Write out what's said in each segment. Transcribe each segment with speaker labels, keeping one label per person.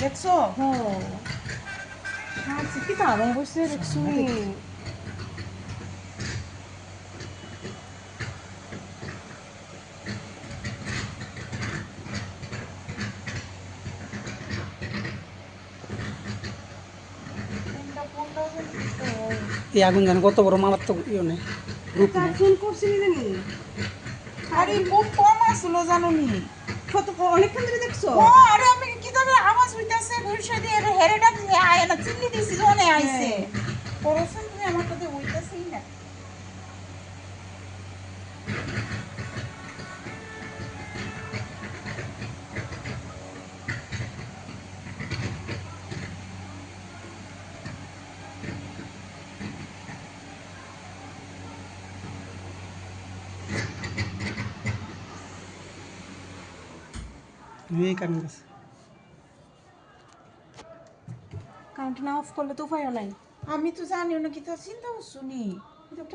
Speaker 1: দেখছো?
Speaker 2: হ্যাঁ সারছি কি দারুণ বসে দেখছো
Speaker 1: কোনটা কোনটা জানি তো।
Speaker 3: এই আগুন জানে কত বড় মারাত্মক ইয়ে নেই রূপ
Speaker 2: তার
Speaker 3: নেই।
Speaker 2: ফোন করছিলি জানি
Speaker 1: আরে খুব কম আসলো জানুনি।
Speaker 2: কত অনেকক্ষণ ধরে দেখছো
Speaker 1: ও আরে আমি কি জানি আওয়াজ হইতাছে ঘুরছে দিয়ে হেরে ডাক আয় না চিল্লি দিছি জনে আইছে।
Speaker 2: হ্যাঁ।
Speaker 1: পড়ছেন তুমি আমার কাছে হইতাছেই না।
Speaker 3: এই কারণ গেছে
Speaker 2: কারেন্ট না অফ করলে তো উপায়ও নাই
Speaker 1: আমি তো জানি না কি তা চিন্তা শুনি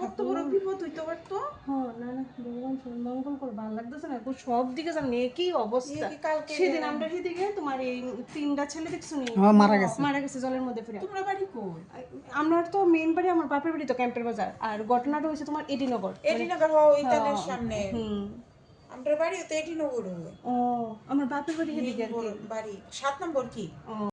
Speaker 1: কত বড় বিপদ হইতে পারতো।
Speaker 2: হ্যাঁ না না ভগবান সব মঙ্গল করে ভালো লাগতেছে না এখন সব দিকে জানি একই অবস্থা
Speaker 1: এই কি কালকে
Speaker 2: সেদিন
Speaker 1: গেলাম।
Speaker 2: আমরা সেদিকে তোমার এই তিনটা ছেলে দেখছো নি মারা গেছে জলের মধ্যে ফিরে
Speaker 1: তোমরা বাড়ি কই?
Speaker 2: আমার তো মেইন বাড়ি আমার বাপের বাড়ি তো ক্যাম্পের বাজার আর ঘটনাটা হয়েছে তোমার এডিনগর
Speaker 1: এডিনগর হও ইতালের সামনে।
Speaker 2: হুম
Speaker 1: আমরা বাড়ি তো এডিনগর।
Speaker 2: ও আমার বাপের বাড়ি এদিকে আর কি
Speaker 1: বাড়ি 7 নম্বর কি?
Speaker 2: ও